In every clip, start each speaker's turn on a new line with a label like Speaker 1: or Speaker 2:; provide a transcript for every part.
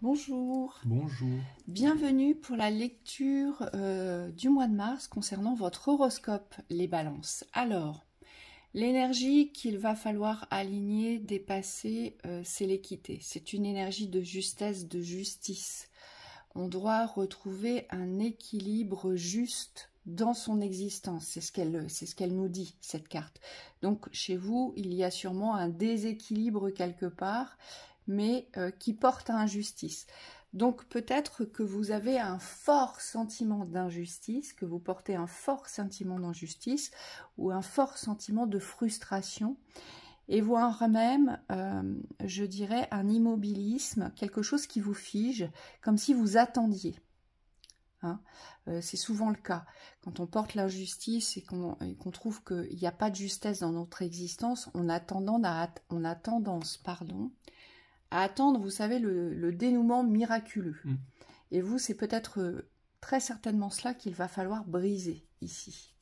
Speaker 1: Bonjour,
Speaker 2: Bonjour.
Speaker 1: bienvenue pour la lecture du mois de mars concernant votre horoscope, les balances. Alors, l'énergie qu'il va falloir aligner, dépasser, c'est l'équité. C'est une énergie de justesse, de justice. On doit retrouver un équilibre juste dans son existence. C'est ce qu'elle nous dit, cette carte. Donc, chez vous, il y a sûrement un déséquilibre quelque part, mais qui porte à injustice. Donc peut-être que vous avez un fort sentiment d'injustice, que vous portez un fort sentiment d'injustice ou un fort sentiment de frustration, et voire même, je dirais, un immobilisme, quelque chose qui vous fige, comme si vous attendiez. Hein, c'est souvent le cas. Quand on porte l'injustice et qu'on trouve qu'il n'y a pas de justesse dans notre existence, on a tendance, à attendre, vous savez, le dénouement miraculeux. Et vous, c'est peut-être très certainement cela qu'il va falloir briser ici.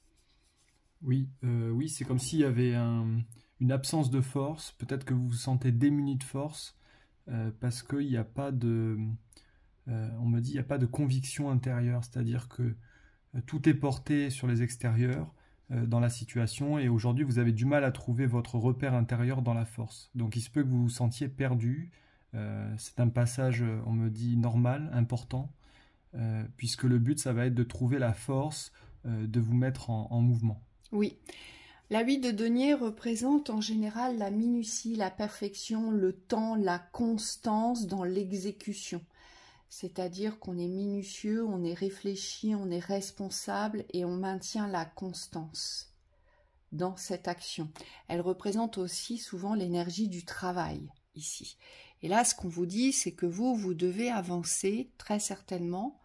Speaker 2: Oui, oui, c'est comme s'il y avait une absence de force. Peut-être que vous vous sentez démuni de force parce qu'il n'y a pas de, on me dit, il n'y a pas de conviction intérieure. C'est-à-dire que tout est porté sur les extérieurs dans la situation et aujourd'hui vous avez du mal à trouver votre repère intérieur dans la force. Donc il se peut que vous vous sentiez perdu. C'est un passage, on me dit, normal, important, puisque le but, ça va être de trouver la force de vous mettre en mouvement.
Speaker 1: Oui. La 8 de denier représente en général la minutie, la perfection, le temps, la constance dans l'exécution. C'est-à-dire qu'on est minutieux, on est réfléchi, on est responsable et on maintient la constance dans cette action. Elle représente aussi souvent l'énergie du travail ici. Et là, ce qu'on vous dit, c'est que vous devez avancer très certainement.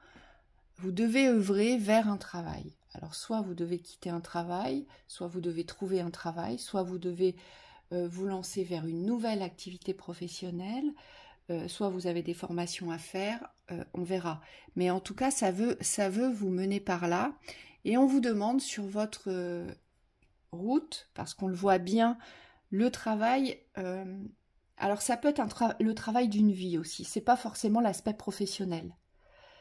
Speaker 1: Vous devez œuvrer vers un travail. Alors, soit vous devez quitter un travail, soit vous devez trouver un travail, soit vous devez vous lancer vers une nouvelle activité professionnelle, soit vous avez des formations à faire, on verra. Mais en tout cas, ça veut vous mener par là. Et on vous demande sur votre route, parce qu'on le voit bien, le travail... alors ça peut être le travail d'une vie aussi, c'est pas forcément l'aspect professionnel.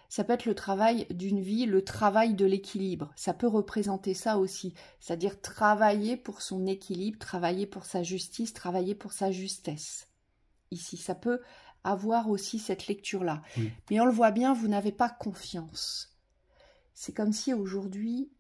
Speaker 1: Ça peut être le travail d'une vie, le travail de l'équilibre. Ça peut représenter ça aussi, c'est-à-dire travailler pour son équilibre, travailler pour sa justice, travailler pour sa justesse. Ici, ça peut avoir aussi cette lecture-là.
Speaker 2: Oui.
Speaker 1: Mais on le voit bien, vous n'avez pas confiance. C'est comme si aujourd'hui,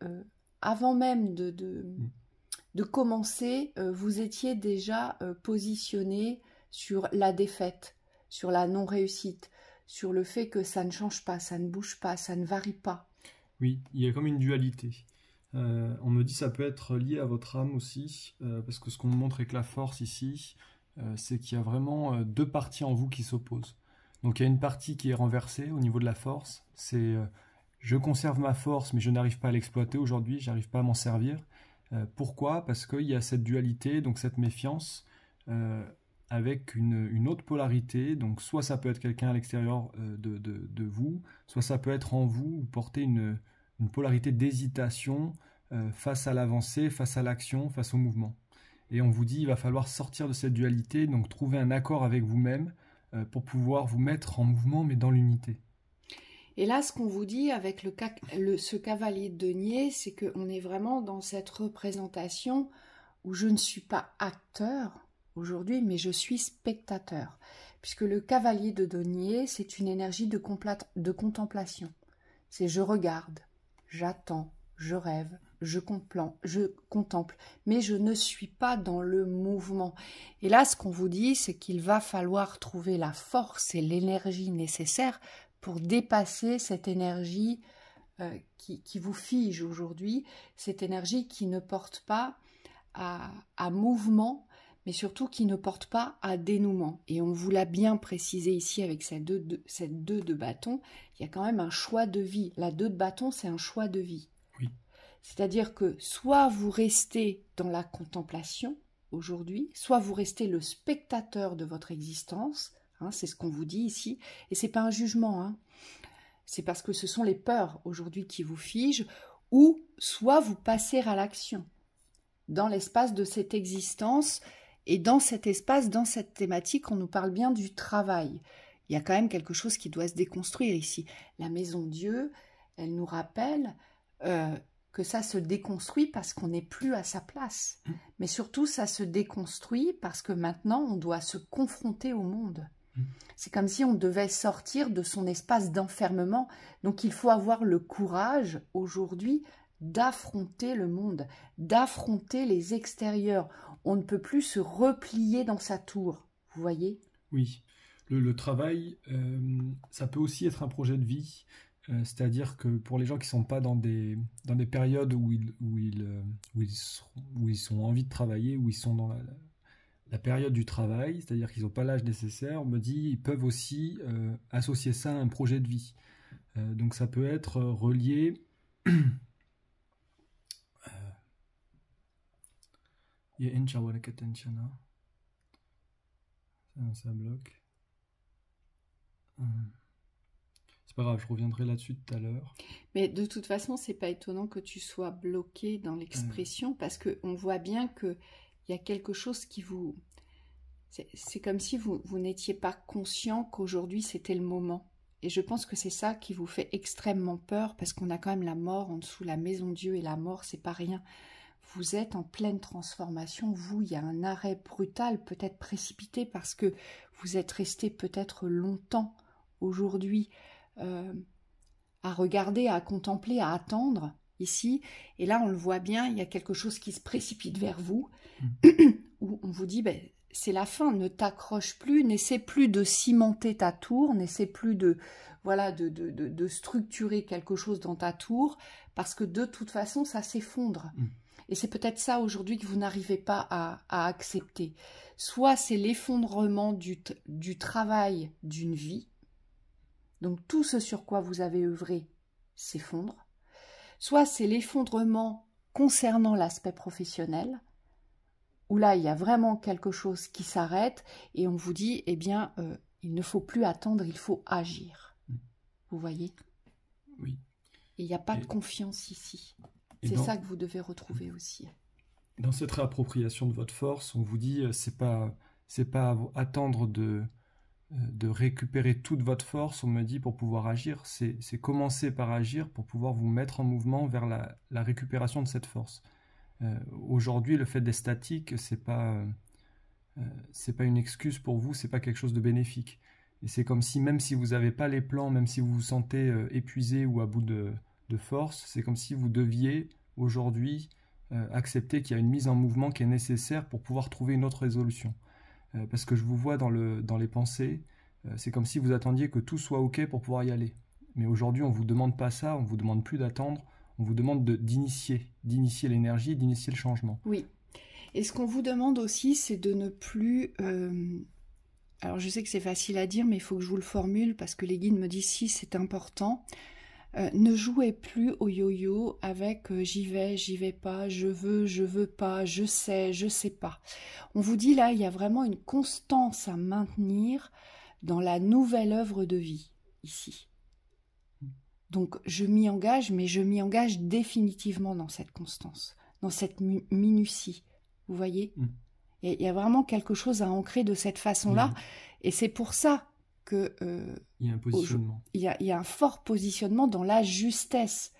Speaker 1: avant même de commencer, vous étiez déjà positionné sur la défaite, sur la non-réussite, sur le fait que ça ne change pas, ça ne bouge pas, ça ne varie pas.
Speaker 2: Oui, il y a comme une dualité. On me dit que ça peut être lié à votre âme aussi, parce que ce qu'on me montre avec la force ici, c'est qu'il y a vraiment deux parties en vous qui s'opposent. Donc il y a une partie qui est renversée au niveau de la force, c'est je conserve ma force mais je n'arrive pas à l'exploiter aujourd'hui, j'arrive pas à m'en servir. Pourquoi? Parce qu'il y a cette dualité, donc cette méfiance, avec une autre polarité. Donc soit ça peut être quelqu'un à l'extérieur de vous, soit ça peut être en vous, vous portez une polarité d'hésitation face à l'avancée, face à l'action, face au mouvement. Et on vous dit il va falloir sortir de cette dualité, donc trouver un accord avec vous-même pour pouvoir vous mettre en mouvement mais dans l'unité.
Speaker 1: Et là, ce qu'on vous dit avec ce cavalier de denier, c'est qu'on est vraiment dans cette représentation où je ne suis pas acteur aujourd'hui, mais je suis spectateur. Puisque le cavalier de denier, c'est une énergie de contemplation. C'est je regarde, j'attends, je rêve, je contemple, mais je ne suis pas dans le mouvement. Et là, ce qu'on vous dit, c'est qu'il va falloir trouver la force et l'énergie nécessaires pour dépasser cette énergie qui vous fige aujourd'hui, cette énergie qui ne porte pas à mouvement, mais surtout qui ne porte pas à dénouement. Et on vous l'a bien précisé ici avec cette 2 de bâton, il y a quand même un choix de vie. La 2 de bâton, c'est un choix de vie.
Speaker 2: Oui.
Speaker 1: C'est-à-dire que soit vous restez dans la contemplation aujourd'hui, soit vous restez le spectateur de votre existence, hein, c'est ce qu'on vous dit ici, et c'est pas un jugement, hein. C'est parce que ce sont les peurs aujourd'hui qui vous figent, ou soit vous passez à l'action dans l'espace de cette existence. Et dans cet espace, dans cette thématique, on nous parle bien du travail. Il y a quand même quelque chose qui doit se déconstruire ici. La maison Dieu, elle nous rappelle que ça se déconstruit parce qu'on n'est plus à sa place. Mais surtout, ça se déconstruit parce que maintenant, on doit se confronter au monde. C'est comme si on devait sortir de son espace d'enfermement. Donc, il faut avoir le courage, aujourd'hui, d'affronter le monde, d'affronter les extérieurs. On ne peut plus se replier dans sa tour. Vous voyez ?
Speaker 2: Oui. Le travail, ça peut aussi être un projet de vie. C'est-à-dire que pour les gens qui ne sont pas dans des périodes où ils ont envie de travailler, où ils sont dans la période du travail, c'est-à-dire qu'ils n'ont pas l'âge nécessaire, on me dit ils peuvent aussi associer ça à un projet de vie. Donc ça peut être relié... Ça bloque. C'est pas grave, je reviendrai là-dessus tout à l'heure.
Speaker 1: Mais de toute façon, c'est pas étonnant que tu sois bloqué dans l'expression parce qu'on voit bien qu'il y a quelque chose qui vous... C'est comme si vous n'étiez pas conscient qu'aujourd'hui c'était le moment. Et je pense que c'est ça qui vous fait extrêmement peur parce qu'on a quand même la mort en dessous, la maison Dieu et la mort, c'est pas rien. Vous êtes en pleine transformation, vous, il y a un arrêt brutal, peut-être précipité parce que vous êtes resté peut-être longtemps aujourd'hui à regarder, à contempler, à attendre ici. Et là, on le voit bien, il y a quelque chose qui se précipite vers vous, où on vous dit, ben, c'est la fin, ne t'accroche plus, n'essaie plus de cimenter ta tour, n'essaie plus de structurer quelque chose dans ta tour, parce que de toute façon, ça s'effondre. Et c'est peut-être ça aujourd'hui que vous n'arrivez pas à accepter. Soit c'est l'effondrement du travail d'une vie, donc tout ce sur quoi vous avez œuvré s'effondre, soit c'est l'effondrement concernant l'aspect professionnel, où là il y a vraiment quelque chose qui s'arrête et on vous dit, eh bien, il ne faut plus attendre, il faut agir. Vous voyez ?
Speaker 2: Oui.
Speaker 1: Il n'y a pas de confiance ici. C'est ça que vous devez retrouver aussi.
Speaker 2: Dans cette réappropriation de votre force, on vous dit, c'est pas attendre de récupérer toute votre force, on me dit, pour pouvoir agir. C'est commencer par agir pour pouvoir vous mettre en mouvement vers la récupération de cette force. Aujourd'hui, le fait d'être statique, c'est pas une excuse pour vous, c'est pas quelque chose de bénéfique. Et c'est comme si, même si vous n'avez pas les plans, même si vous vous sentez épuisé ou à bout de force, c'est comme si vous deviez aujourd'hui accepter qu'il y a une mise en mouvement qui est nécessaire pour pouvoir trouver une autre résolution. Parce que je vous vois dans les pensées, c'est comme si vous attendiez que tout soit OK pour pouvoir y aller. Mais aujourd'hui, on ne vous demande pas ça, on ne vous demande plus d'attendre, on vous demande d'initier l'énergie, d'initier le changement.
Speaker 1: Oui. Et ce qu'on vous demande aussi, c'est de ne plus... Alors je sais que c'est facile à dire, mais il faut que je vous le formule parce que les guides me disent si c'est important. Ne jouez plus au yo-yo avec j'y vais pas, je veux pas, je sais pas. On vous dit là, il y a vraiment une constance à maintenir dans la nouvelle œuvre de vie, ici. Donc je m'y engage, mais je m'y engage définitivement dans cette constance, dans cette minutie. Vous voyez ? Il y a vraiment quelque chose à ancrer de cette façon-là, et c'est pour ça que
Speaker 2: il y a un positionnement.
Speaker 1: Il y a un fort positionnement dans la justesse.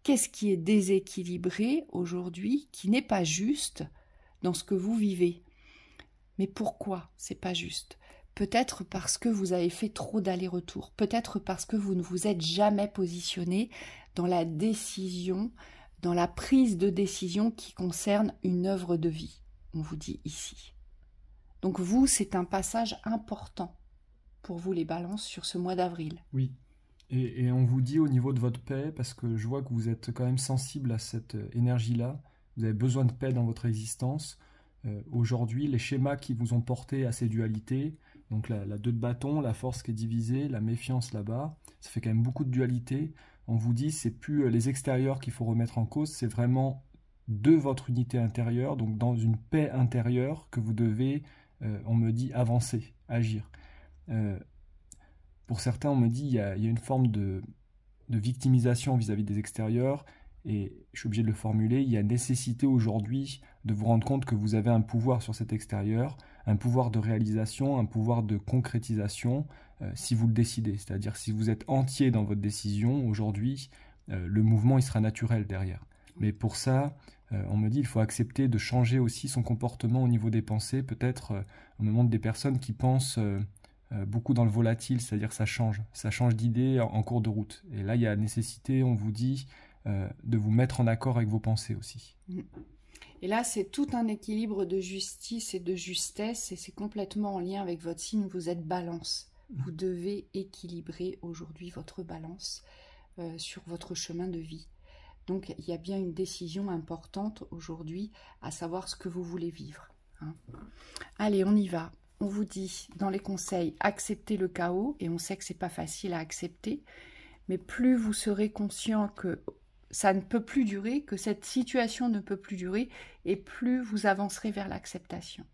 Speaker 1: Qu'est-ce qui est déséquilibré aujourd'hui, qui n'est pas juste dans ce que vous vivez? Mais pourquoi c'est pas juste? Peut-être parce que vous avez fait trop d'allers-retours. Peut-être parce que vous ne vous êtes jamais positionné dans la décision, dans la prise de décision qui concerne une œuvre de vie. On vous dit ici. Donc vous, c'est un passage important pour vous les balances sur ce mois d'avril.
Speaker 2: Oui, et on vous dit au niveau de votre paix, parce que je vois que vous êtes quand même sensible à cette énergie-là, vous avez besoin de paix dans votre existence. Aujourd'hui, les schémas qui vous ont porté à ces dualités, donc la 2 de bâton, la force qui est divisée, la méfiance là-bas, ça fait quand même beaucoup de dualité. On vous dit c'est plus les extérieurs qu'il faut remettre en cause, c'est vraiment de votre unité intérieure, donc dans une paix intérieure que vous devez, on me dit, avancer, agir. Pour certains, on me dit il y a une forme de victimisation vis-à-vis des extérieurs, et je suis obligé de le formuler, il y a nécessité aujourd'hui de vous rendre compte que vous avez un pouvoir sur cet extérieur, un pouvoir de réalisation, un pouvoir de concrétisation si vous le décidez. C'est-à-dire si vous êtes entier dans votre décision, aujourd'hui, le mouvement il sera naturel derrière. Mais pour ça, on me dit il faut accepter de changer aussi son comportement au niveau des pensées. Peut-être, on me montre des personnes qui pensent beaucoup dans le volatile, c'est-à-dire ça change d'idée en cours de route. Et là, il y a nécessité, on vous dit, de vous mettre en accord avec vos pensées aussi.
Speaker 1: Et là, c'est tout un équilibre de justice et de justesse, et c'est complètement en lien avec votre signe, vous êtes balance. Vous devez équilibrer aujourd'hui votre balance sur votre chemin de vie. Donc, il y a bien une décision importante aujourd'hui, à savoir ce que vous voulez vivre. Hein. Allez, on y va. On vous dit, dans les conseils, acceptez le chaos, et on sait que c'est pas facile à accepter, mais plus vous serez conscient que ça ne peut plus durer, que cette situation ne peut plus durer, et plus vous avancerez vers l'acceptation,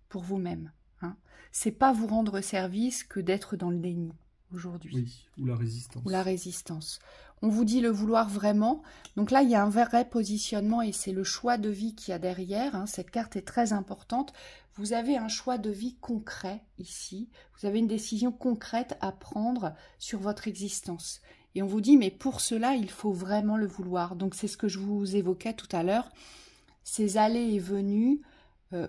Speaker 1: pour vous-même. Hein. C'est pas vous rendre service que d'être dans le déni, aujourd'hui.
Speaker 2: Oui, ou la résistance.
Speaker 1: Ou la résistance. On vous dit le vouloir vraiment. Donc là, il y a un vrai positionnement et c'est le choix de vie qu'il y a derrière. Hein. Cette carte est très importante. Vous avez un choix de vie concret ici. Vous avez une décision concrète à prendre sur votre existence. Et on vous dit, mais pour cela, il faut vraiment le vouloir. Donc c'est ce que je vous évoquais tout à l'heure. Ces allées et venues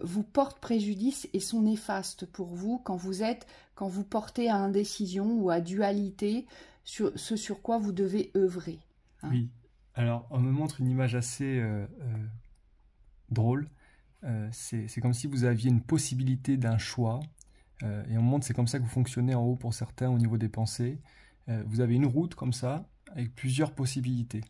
Speaker 1: vous portent préjudice et sont néfastes pour vous quand vous portez à indécision ou à dualité sur ce sur quoi vous devez œuvrer. Hein.
Speaker 2: Oui. Alors, on me montre une image assez drôle. C'est comme si vous aviez une possibilité d'un choix. Et on me montre, c'est comme ça que vous fonctionnez en haut pour certains au niveau des pensées. Vous avez une route comme ça, avec plusieurs possibilités.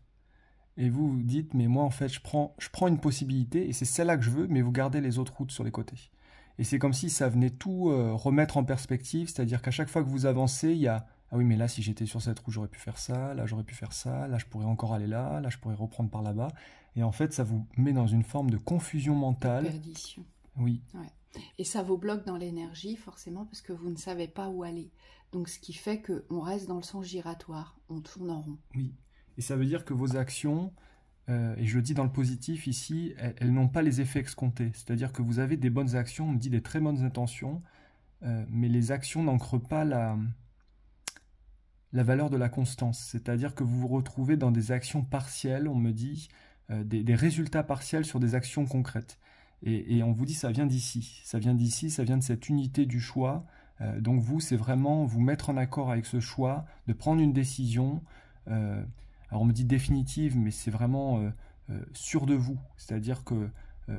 Speaker 2: Et vous vous dites, mais moi en fait, je prends une possibilité, et c'est celle-là que je veux, mais vous gardez les autres routes sur les côtés. Et c'est comme si ça venait tout remettre en perspective, c'est-à-dire qu'à chaque fois que vous avancez, il y a « Ah oui, mais là, si j'étais sur cette route, j'aurais pu faire ça, là, j'aurais pu faire ça, là, je pourrais encore aller là, là, je pourrais reprendre par là-bas. » Et en fait, ça vous met dans une forme de confusion mentale.
Speaker 1: Perdition.
Speaker 2: Oui.
Speaker 1: Ouais. Et ça vous bloque dans l'énergie, forcément, parce que vous ne savez pas où aller. Donc, ce qui fait qu'on reste dans le sens giratoire, on tourne en rond.
Speaker 2: Oui. Et ça veut dire que vos actions, et je le dis dans le positif ici, elles n'ont pas les effets escomptés. C'est-à-dire que vous avez des bonnes actions, on me dit des très bonnes intentions, mais les actions n'ancrent pas la valeur de la constance. C'est-à-dire que vous vous retrouvez dans des actions partielles, on me dit, des résultats partiels sur des actions concrètes. Et on vous dit ça vient d'ici. Ça vient d'ici, ça vient de cette unité du choix. Donc vous, c'est vraiment vous mettre en accord avec ce choix, de prendre une décision. Alors on me dit définitive, mais c'est vraiment sûr de vous. C'est-à-dire que,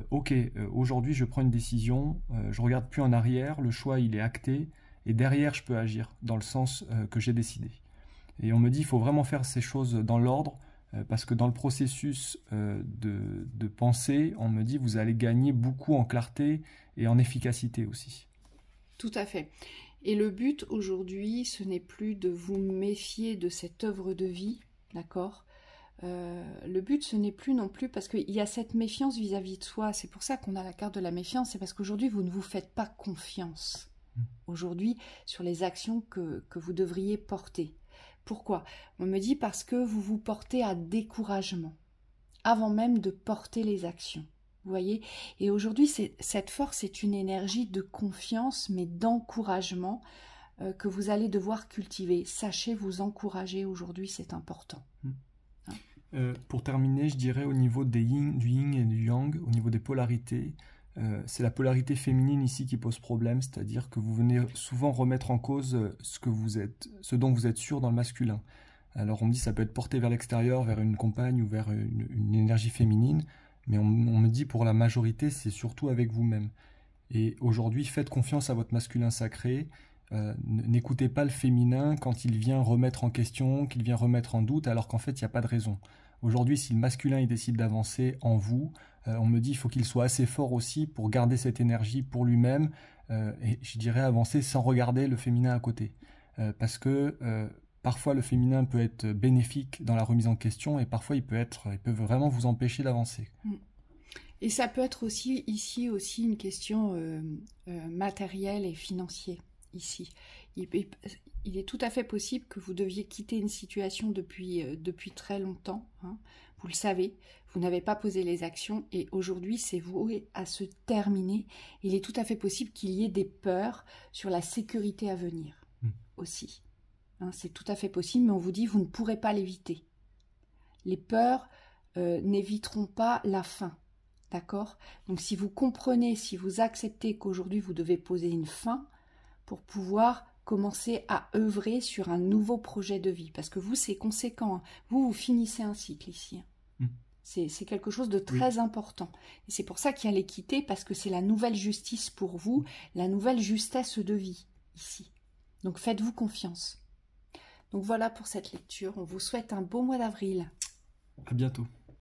Speaker 2: ok, aujourd'hui je prends une décision, je ne regarde plus en arrière, le choix il est acté, et derrière je peux agir dans le sens que j'ai décidé. Et on me dit il faut vraiment faire ces choses dans l'ordre, parce que dans le processus de pensée, on me dit vous allez gagner beaucoup en clarté et en efficacité aussi.
Speaker 1: Tout à fait. Et le but aujourd'hui, ce n'est plus de vous méfier de cette œuvre de vie, d'accord ? Le but, ce n'est plus non plus, parce qu'il y a cette méfiance vis-à-vis de soi, c'est pour ça qu'on a la carte de la méfiance, c'est parce qu'aujourd'hui, vous ne vous faites pas confiance, aujourd'hui, sur les actions que vous devriez porter. Pourquoi ? On me dit parce que vous vous portez à découragement, avant même de porter les actions. Vous voyez ? Et aujourd'hui, cette force est une énergie de confiance, mais d'encouragement que vous allez devoir cultiver. Sachez vous encourager aujourd'hui, c'est important.
Speaker 2: Pour terminer, je dirais au niveau du yin et du yang, au niveau des polarités, c'est la polarité féminine ici qui pose problème, c'est-à-dire que vous venez souvent remettre en cause ce dont vous êtes sûr dans le masculin. Alors on me dit ça peut être porté vers l'extérieur, vers une compagne ou vers une énergie féminine, mais on me dit pour la majorité c'est surtout avec vous-même. Et aujourd'hui faites confiance à votre masculin sacré, n'écoutez pas le féminin quand il vient remettre en question, qu'il vient remettre en doute, alors qu'en fait il n'y a pas de raison. Aujourd'hui, si le masculin il décide d'avancer en vous, on me dit qu'il faut qu'il soit assez fort aussi pour garder cette énergie pour lui-même, et je dirais avancer sans regarder le féminin à côté. Parce que parfois le féminin peut être bénéfique dans la remise en question, et parfois il peut vraiment vous empêcher d'avancer.
Speaker 1: Et ça peut être aussi ici une question matérielle et financière. Ici, il est tout à fait possible que vous deviez quitter une situation depuis très longtemps. Hein. Vous le savez, vous n'avez pas posé les actions et aujourd'hui c'est voué à se terminer. Il est tout à fait possible qu'il y ait des peurs sur la sécurité à venir aussi. Hein, c'est tout à fait possible, mais on vous dit vous ne pourrez pas l'éviter. Les peurs n'éviteront pas la fin. D'accord? Donc si vous comprenez, si vous acceptez qu'aujourd'hui vous devez poser une fin pour pouvoir commencer à œuvrer sur un nouveau projet de vie. Parce que vous, c'est conséquent. Hein. Vous finissez un cycle ici. C'est quelque chose de très important. Et c'est pour ça qu'il y a l'équité, parce que c'est la nouvelle justice pour vous, la nouvelle justesse de vie ici. Donc faites-vous confiance. Donc voilà pour cette lecture. On vous souhaite un beau mois d'avril.
Speaker 2: À bientôt.